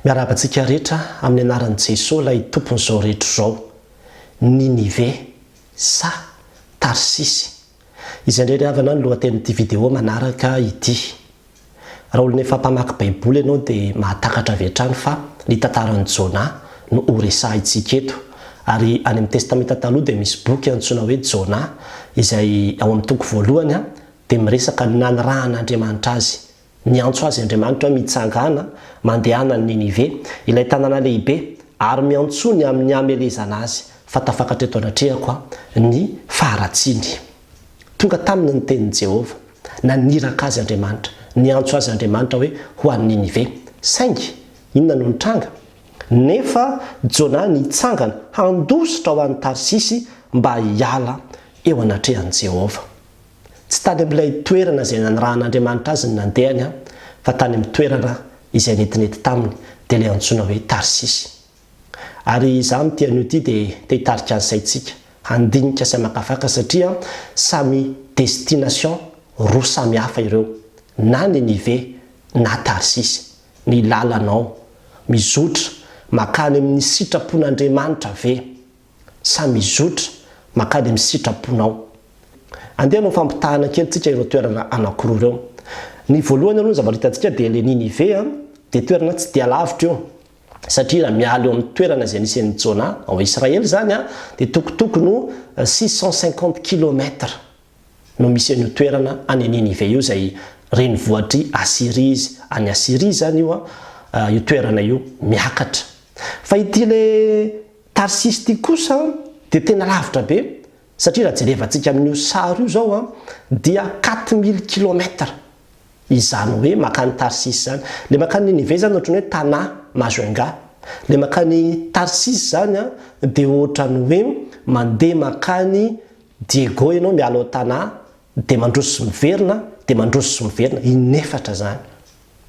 Miarabantsika rehetra amin'ny anaran'i Jesosy ilay tompon'izao rehetra izao. Ninive sa Tarsisy. Izay indray havana ny lohatenin'ity vidéo manaraka ity. Raha olona efa mpamaky baiboly ianao dia mahatakatra avy hatrany fa ny tantaran'i Jona no horesahintsika eto. Ary any amin'ny testamenta taloha dia misy boky antsoina hoe Jona izay ao amin'ny toko voalohany dia miresaka ny nanirahan'Andriamanitra azy. Niantso azy Andriamanitra mitsangana mandehana ny Ninive, ilay tanàna lehibe, ary miantsony amin'ny hamelezana azy fa tafakatra eto anatrehako ny faharatsiny. Tonga taminy ny tenin'i Jehova, naniraka azy Andriamanitra, niantso azy Andriamanitra hoe ho an'ny Ninive. Saingy inona no nitranga? Nefa Jona nitsangana handositra ho an'ny Tarsisy mba hiala eo anatrehan'i Jehova. Tsy tany amin'ilay toerana izay nanirahan'Andriamanitra azy ny nandehany fa tany amin'ny toerana izay netinety taminy dia ilay antsoina hoe Tarsisy. Ary izaho amin'ity anio ity dia te hitarika ny saintsika handinika sy hamakafaka satria samy destination roa samy hafa ireo, na Ninive na Tarsisy. Ny lalanao mizotra makany amin'ny sitrapon'Andriamanitra ve sa mizotra makany amin'ny sitraponao? Andeha no fampitahana kelitsika ireo toerana anankiroa ireo. Ny voalohany aloha zavatra hitantsika dia ilay Ninive dia toerana tsy dia lavitra io, satria raha miala eo amin'ny toerana izay nisy Jona ao Israely zany dia tokotokony 650 km no misy an'io toerana any Ninive io izay renivohitry Asiria izy. Any Asiria zany io toerana io miakatra. Fa ity le Tarsisy ity kosa dia tena lavitra be, satria raha jerevantsika amin'io sary io zao dia 4000 km izany hoe makany Tarsisy zany. Le makany Ninive zany ohatrany hoe tanà Mazoenga. Le makany Tarsisy zany dia ohatrany hoe mandeha makany Diego ianao miala ao tanà dia mandroso sy miverina, dia mandroso sy miverina inefatra zany.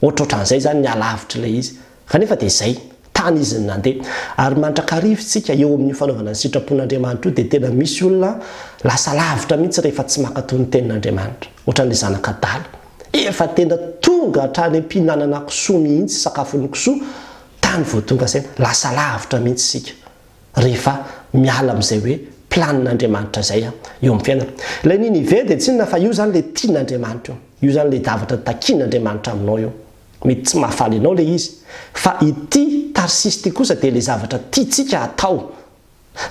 Ohatrohatran'izay zany ny alavitra ilay izy. Kanefa dia izay tany izy ny nandeha. Ary mandrakarivotsika eo amin'ny fanaovana ny sitrapon'Andriamanitra io dia tena misy olona lasa lavitra mihitsy rehefa tsy makatao ny tenin'Andriamanitra. Ohatran'ilay zanaka dala. Efa tena tonga hatrany am-pihinanana kisoa mihitsy, sakafon'ny kisoa, tany vao tonga saina lasa lavitra mihitsy isika rehefa miala amin'izay hoe planin'Andriamanitra izay eo amin'ny fiainana. Ilay Ninive dia tsy inona fa io zany ilay tian'Andriamanitra io. Io zany ilay zavatra takian'Andriamanitra aminao io. Mety tsy mahafaly ianao ilay izy. Fa ity Tarsisy ity kosa dia ilay zavatra tiantsika atao.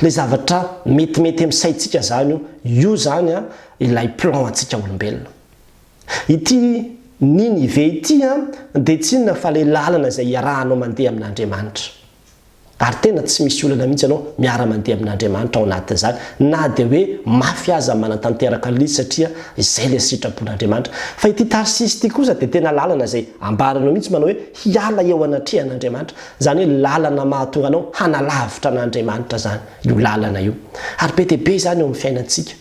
Ilay zavatra metimety amin'ny saintsika zany io zany ilay plan antsika olombelona. Ity Ninive ity dia tsy inona fa ilay lalana izay iarahanao mandeha amin'Andriamanitra. Ary tena tsy misy olana mihitsy ianao miara-mandeha amin'Andriamanitra ao anatin'izany, na dia hoe mafy aza manatanteraka an'izy satria izay ilay sitrapon'Andriamanitra. Fa ity Tarsisy ity kosa dia tena lalana izay ambaranao mihitsy manao hoe hiala eo anatrehan'Andriamanitra. Zany hoe lalana mahatonga anao hanalavitra an'Andriamanitra zany io lalana io. Ary be dia be zany eo amin'ny fiainantsika.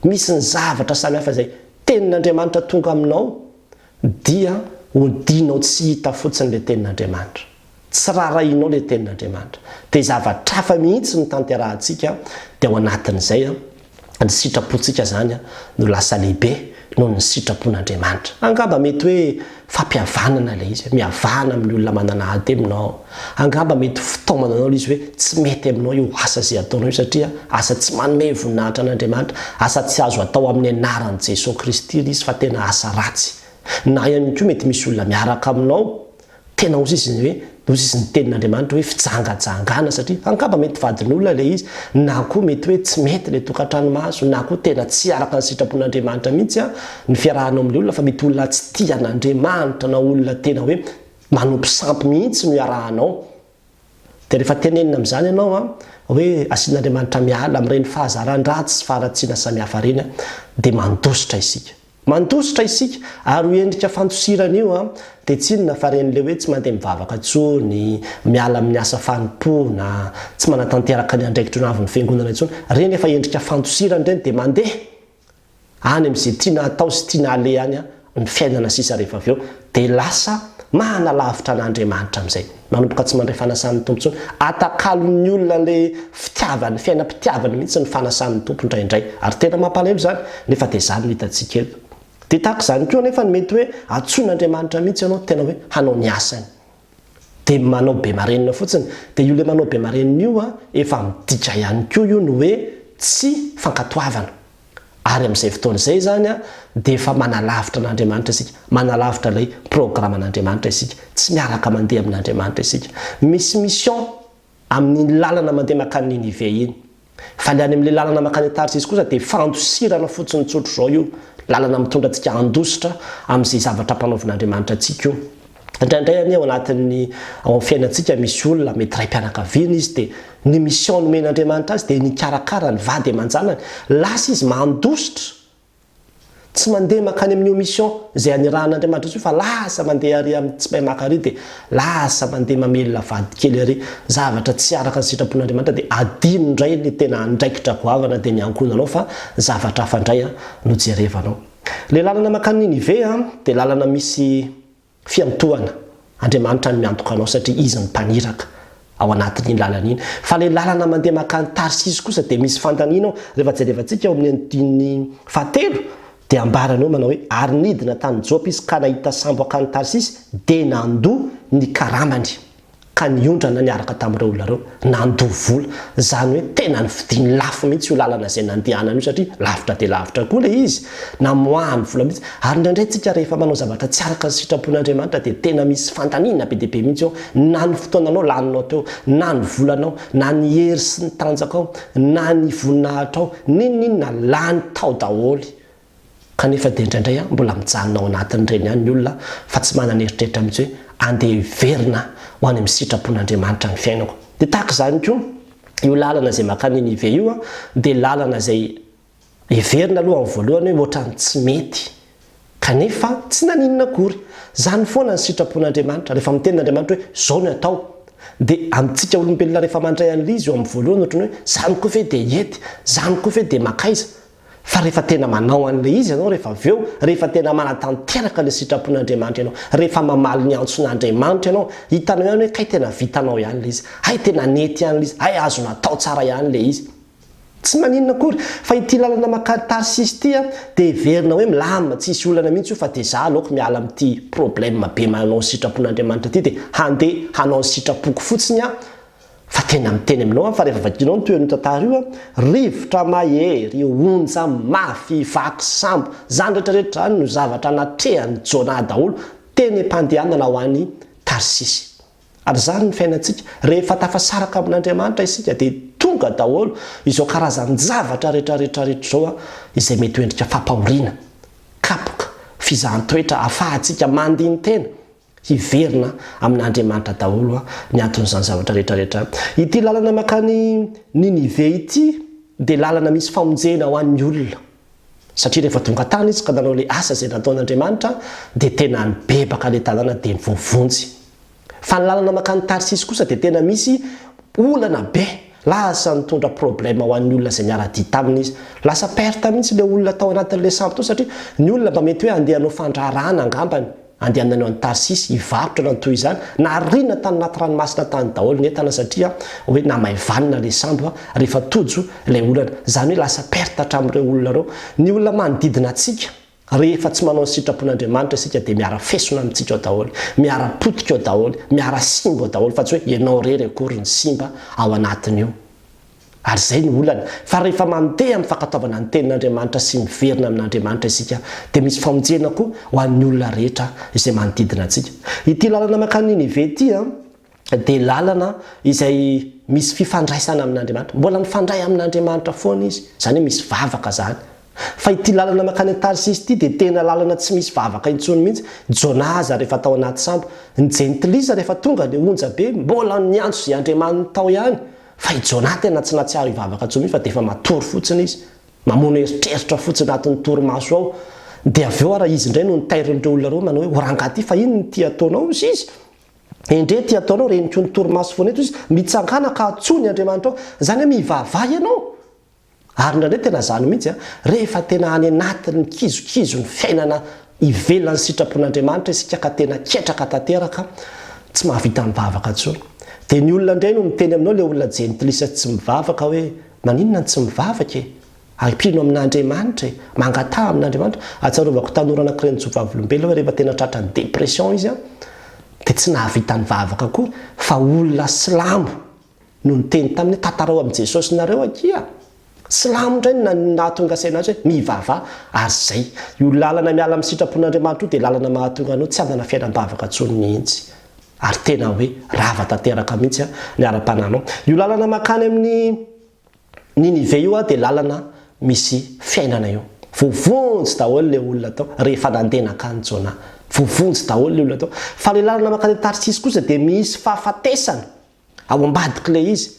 Misy ny zavatra samihafa izay tenin'Andriamanitra tonga aminao dia hodinao tsy hita fotsiny ilay tenin'Andriamanitra. Tsy rarahinao ilay tenin'Andriamanitra. Dia zavatra hafa mihitsy ny tanterahantsika dia ao anatin'izay ny sitrapontsika zany no lasa lehibe noho ny sitrapon'Andriamanitra. Angamba mety hoe fampihavanana ilay izy, mihavana amin'ny olona manana ady aminao. Angamba mety fitaomana anao izy hoe tsy mety aminao io asa izay ataonao io satria asa tsy manome voninahitra an'Andriamanitra, asa tsy azo atao amin'ny anaran'i Jesosy Kristy izy fa tena asa ratsy. Na ihany koa mety misy olona miaraka aminao tena ozy izy hoe ozy izy ny tenin'Andriamanitra hoe fijangajangana satria angamba mety vadin'olona ilay izy, na koa mety hoe tsy mety ilay tokantrano maso, na koa tena tsy araka ny sitrapon'Andriamanitra mihitsy ny fiarahanao amin'ilay olona, fa mety olona tsy tian'Andriamanitra na olona tena hoe manompo sampy mihitsy no iarahanao. Dia rehefa tenenina amin'izany ianao hoe asian'Andriamanitra miala amin'ireny fahazaran-dratsy sy faharatsiana samihafa reny dia mandositra isika. Mandositra isika ary ho endrika fantosirana io dia tsy inona fa ren'ilay hoe tsy mandeha mivavaka intsony, miala amin'ny asa fanompoana, tsy manatanteraka ny andraikitry ny avin'ny fiangonana intsony. Reny efa endrika fantosirana ireny dia mandeha any amin'izay tiana atao sy tiana aleha any ny fiainana sisa rehefa avy eo dia lasa manalavitra an'Andriamanitra amin'izay. Manomboka tsy mandray fanasan'ny tompo intsony. Atakalon'ny olona ilay fitiavany, fiainam-pitiavany mihitsy ny fanasan'ny tompo indraindray. Ary tena mampalahelo zany nefa dia izany no hitantsika eto. Dia tahaka izany koa nefa mety hoe antsoin'Andriamanitra mihitsy ianao tena hoe hanao ny asany. dia manao be marenina fotsiny. Dia io le manao be marenina io efa midika ihany koa io ny hoe tsy fankatoavana. Ary amin'izay fotoan'izay zany dia efa manalavitra n'Andriamanitra isika, manalavitra ilay programan'Andriamanitra isika, tsy miaraka mandeha amin'Andriamanitra isika. Misy mission amin'ny lalana mandeha makany Ninive iny. Fa ny any amin'ilay lalana makany Tarsisy kosa dia fandosirana fotsiny tsotro zao io, lalana mitondra antsika handositra amin'izay zavatra mpanaovin'Andriamanitra antsika io. Indraindray ao anatin'ny ao fiainantsika misy olona mety ray mpianakaviana izy dia ny mission nomen'Andriamanitra azy dia nikarakara ny vady aman-janany, lasa izy mandositra, tsy mandeha makany amin'io mission izay anirahan'Andriamanitra izy fa lasa mandeha ary amin'ny tsy mahay maka ary dia lasa mandeha mamelona vady kely ary, zavatra tsy araka ny sitrapon'Andriamanitra dia adino indray ny tena andraikitra goavana dia niankonanao fa zavatra hafa indray no jerevanao. Ilay lalana makany Ninive dia lalana misy fiantohana. Andriamanitra ny miantoka anao satria izy ny mpaniraka ao anatin'iny lalana iny. Fa ilay lalana mandeha makany Tarsisy kosa dia misy fantaniana ao. Rehefa jerevantsika ao amin'ny andininy fahatelo dia ambaranao manao hoe ary nidina tany Jopy izy ka nahita sambo akany Tarsisy dia nandoa ny karamany ka niondrana niaraka tamin'ireo olona reo, nandoa vola. Zany hoe tena ny vidiny lafo mihitsy io lalana izay nandehanana io satria lavitra dia lavitra koa ilay izy, namoahany vola mihitsy. Ary indraindray tsika rehefa manao zavatra tsy araka ny sitrapon'Andriamanitra dia tena misy fantaniana be dia be mihitsy ao, na ny fotoananao laninao teo, na ny volanao, na ny hery sy ny tanjakao, na ny voninahitao, ninona lany tao daholy. Kanefa dia indraindray mbola mijanona ao anatin'ireny ihany ny olona fa tsy manana eritreritra mihitsy hoe andeha hiverina ho any amin'ny sitrapon'Andriamanitra ny fiainako. Dia tahaka izany koa io lalana izay makany Ninive io dia lalana izay heverina aloha amin'ny voalohany hoe ohatrany tsy mety, kanefa tsy naninona akory. Zany foana ny sitrapon'Andriamanitra. Rehefa miten'Andriamanitra hoe zao ny atao dia amintsika olombelona rehefa mandray an'ilay izy eo amin'ny voalohany ohatrany hoe zany koa ve dia ety, zany koa ve dia makaiza. Fa rehefa tena manao an'ilay izy ianao, rehefa avy eo, rehefa tena manatanteraka ilay sitrapon'Andriamanitra ianao, rehefa mamaly ny antson'Andriamanitra ianao, hitanao ihany hoe kay tena vitanao ihany ilay izy, hay tena nety ihany ilay izy, hay azo natao tsara ihany ilay izy. Tsy maninona akory. Fa ity lalana makany Tarsisy ity dia heverina hoe milamina, tsy hisy olana mihitsy io fa dia za aloha miala amin'ity problème be manao ny sitrapon'Andriamanitra ity dia handeha hanao ny sitrapoko fotsiny fa tena miteny aminao fa rehefa vakinao ny toerana tantara io rivotra mahery, onja mafy, vaky sambo, zany rehetrarehetra zany no zavatra natrehany Jona daholo teny mpandehanana ho any Tarsisy. Ary zany ny fiainantsika rehefa tafasaraka amin'Andriamanitra isika dia tonga daholo izao karazany zavatra rehetrarehetra zao izay mety endrika fampahoriana, kapoka, fizahan-toetra ahafahantsika mandiny tena hiverina amin'Andriamanitra daholo ny anton'izany zavatra rehetrarehetra. Ity lalana makany Ninive ity dia lalana misy famonjena ho an'ny olona, satria rehefa tonga tany izy ka nanao ilay asa izay nataon'Andriamanitra dia tena nibebaka ilay tanàna dia nivovonjy. Fa ny lalana makany Tarsisy kosa dia tena misy olana be, lasa nitondra problème ho an'ny olona izay miara-dia aminy izy, lasa perte mihitsy ilay olona tao anatin'ilay sambo tao satria ny olona mba mety hoe andeha hanao fandrarana angambany, andeha hanao any Tarsisy hivarotra na toy izany, na rina tany anaty ranomasina tany daholo ny entana satria hoe namaivanina ilay sambo rehefa tojo ilay olana. Zany hoe lasa perte hatramin'ireo olona reo. Ny olona manodidina antsika rehefa tsy manao ny sitrapon'Andriamanitra isika dia miara-fesona amintsika ao daholo, miara-potika ao daholo, miara-simba ao daholo fa tsy hoe ianao rery akory ny simba ao anatin'io. Ary zay ny olana. Fa rehefa mandeha amin'ny fankataovana ny tenin'Andriamanitra sy miverina amin'Andriamanitra isika dia misy famonjena koa ho an'ny olona rehetra izay manodidina antsika. Ity lalana makany Ninive ity dia lalana izay misy fifandraisana amin'Andriamanitra, mbola mifandray amin'Andriamanitra foana izy, zany hoe misy vavaka zany. Fa ity lalana makany Tarsisy ity dia tena lalana tsy misy vavaka intsony mihitsy. Jonaza rehefa tao anaty sambo, ny jentilisa rehefa tonga ilay onja be mbola niantso izay Andriamanitra tao ihany. Fa i Jona tena tsy natsiaro hivavaka intsony fa dia efa matory fotsiny izy, mamono eritreritra fotsiny anatin'ny torimaso ao. Dia avy eo raha izy indray no nitairin'ireo olona reo manao hoe orangaty fa ino ny tia ataonao izy izy? Endre tia ataonao reniko ny torimaso foana eto izy, mitsangana ka atsony Andriamanitra ao, zany hoe mivavay ianao. Ary indraindray tena zany mihitsy rehefa tena any anatin'ny kizokizo ny fiainana ivelan'ny sitrapon'Andriamanitra isika ka tena ketraka tanteraka, tsy mahavita mivavaka intsony. Dia ny olona indray no miteny aminao ilay olona jentilisa tsy mivavaka hoe maninona tsy mivavaka ampino amin'Andriamanitra mangataha amin'Andriamanitra. Atsarovako tanora anankiray ny jovavolombelona hoe rehefa tena tratra ny dépression izy dia tsy nahavitany vavaka koa fa olona silamo no niteny tamin'ny tantarao amin'i Jesosy nareo akia. Silamo indray nahatonga saina azy hoe mivava ary zay io lalana miala amin'ny sitrapon'Andriamanitra io dia lalana mahatonga anao tsy handana fiainam-bavaka tsony mihitsy ary tena hoe rava tanteraka mihitsy ny ara-pananao. Io lalana makany amin'ny Ninive io dia lalana misy fiainana io. Vovonjy daholo le olona tao rehefa nandena akany Jona. Vovonjy daholo le olona tao. Fa le lalana makany Tarsisy kosa dia misy fahafatesana ao ambadika le izy.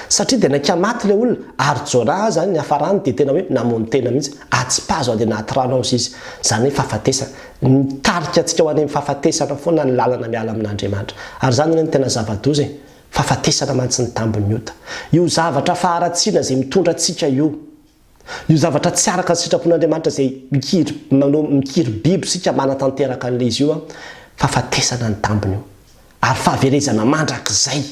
Satria dia naika maty le olona ary Jona zany ny hafarany dia tena hoe namono tena mihitsy atsipazo ady anaty rano ao izy. Zany hoe fahafatesana. Nitarika antsika ho any amin'ny fahafatesana foana ny lalana miala amin'Andriamanitra. Ary zany ny tena zava-doza fahafatesana mantsy ny tambony ota. Io zavatra faharatsiana izay mitondra antsika io zavatra tsy araka ny sitrapon'Andriamanitra izay mikiry biby sika manatanteraka an'ilay izy io fahafatesana ny tambony io ary fahaverezana mandrakizay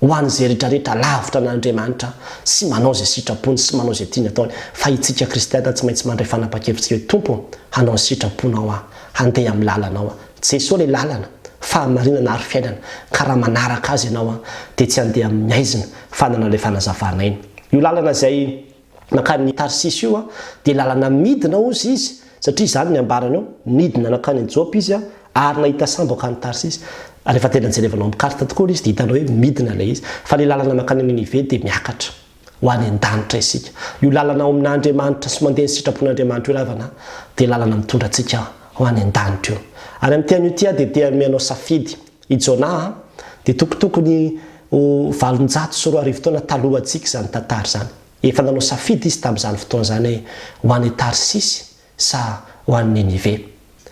ho an'izay rehetrarehetra lavitra n'Andriamanitra sy manao izay sitrapony sy manao izay tiany ataony. Fa itsika kristiana tsy maintsy mandray fanapa-kevitsika hoe tompo hanao ny sitraponao handeha amin'ny lalanao Jesosy le lalana fahamarinana ary fiainana ka raha manaraka azy ianao dia tsy handeha amin'ny aizina fanana ilay fanazavana iny. Io lalana izay nakany Tarsisy io dia lalana midina ozy izy satria izany ny ambarana eo midina nakany Jopa izy ary nahita sambo akany Tarsisy. Rehefa tena jerevanao amin'ny karta tokoa izy dia hitanao hoe midina ilay izy. Fa le lalana makany Ninive dia miakatra ho any an-danitra isika. Io lalana ao amin'Andriamanitra sy mandeha ny sitrapon'Andriamanitra io ravana dia lalana mitondra antsika ho any an-danitra io. Ary amin'ny tian'io tia dia tia mianao safidy i Jona dia tokotokony 740 taona taloha antsika zany tantara zany. Efa nanao safidy izy tamin'izany fotoana zany hoe ho any Tarsisy sa ho any Ninive.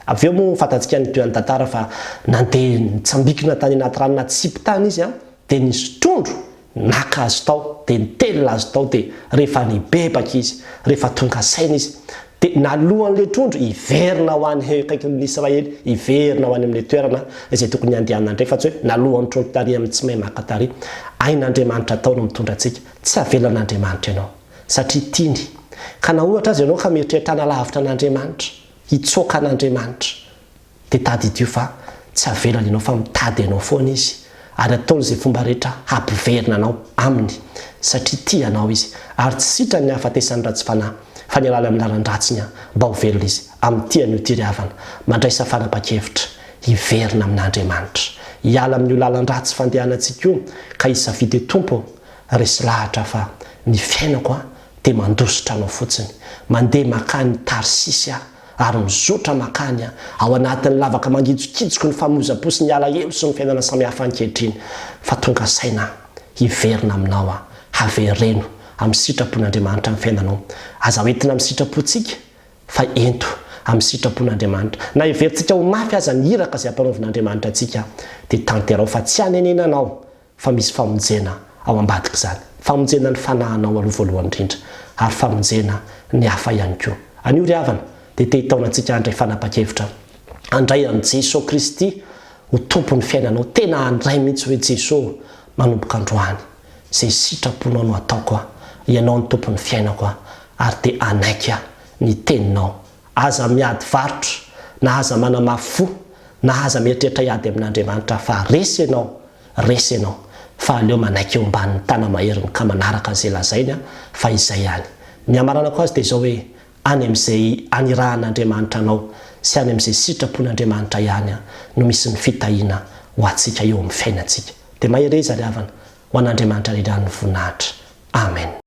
Avy eo moa fantatsika ny toeran'ny tantara fa nandeha nitsambikina tany anaty ranona tsipy-tany izy dia nisy trondro naka azy tao dia nitelina azy tao dia rehefa nibebaka izy rehefa tonga saina izy dia nalohan'ilay trondro iverina ho any kaikin'ny Israely iverina ho any amin'ilay toerana izay tokony handehanana indray fa tsy hoe nalohan'ny trondro tary amin'ny tsy mahay maka tary. Ain'Andriamanitra tao no mitondra antsika tsy avelan'Andriamanitra ianao satria tiany ka na ohatra azy ianao ka mieritreritra lavitra an'Andriamanitra hitsoaka an'Andriamanitra dia tady idio fa tsy avelana ianao fa mitady ianao foana izy ary ataony izay fomba rehetra hampiverina anao aminy satria tia anao izy ary tsy sitrany ny hafatesany ratsy fanahy fa ny alala amin'ny lalan-dratsiny mba ho velona izy amin'ny tiany io tiryhavana mandraisa fanapa-kevitra hiverina amin'Andriamanitra hiala amin'io lalan-dratsy fandehanantsika io ka hisafidy tompo resy lahatra fa ny fiainako dia mandositra anao fotsiny mandeha makany Tarsisy ary mizotra makany ao anatin'ny lavaka mangitsokitsoko ny famoza-po sy ny ala elo sy ny fiainana samihafa ankehitriny fa tonga saina hiverina aminao havereno amin'ny sitrapon'Andriamanitra amin'ny fiainanao. Aza hoentina amin'ny sitrapontsika fa ento amin'ny sitrapon'Andriamanitra na hiverintsika ho mafy aza ny iraka izay ampanaovin'Andriamanitra antsika dia tanterao fa tsy hanenenanao fa misy famonjena ao ambadika izany. Famonjena ny fanahinao aloha voalohany indrindra ary famonjena ny hafa ihany koa. Anio ry havana dia te hitaona antsika handray fanapa-kevitra handray an' Jesosy Kristy ho tompon'ny fiainanao tena handray mihitsy hoe Jesosy manomboka androany izay sitraponao no ataoko ianao ny tompon'ny fiainako ary dia anaiky ny teninao aza miady varotra na aza manamafo na aza mieritreritra hiady amin'Andriamanitra fa resy ianao fa aleo manaiky eo ambanin'ny tana maheriny ka manaraka an'izay lazainy fa izay ihany. Ny amaranako azy dia izao hoe any amin'izay anirahan'Andriamanitra anao sy any amin'izay sitrapon'Andriamanitra ihany no misy ny fitahiana ho antsika eo amin'ny fiainantsika. Dia mahereza ry havana ho an'Andriamanitra rirany voninahitra. Amen.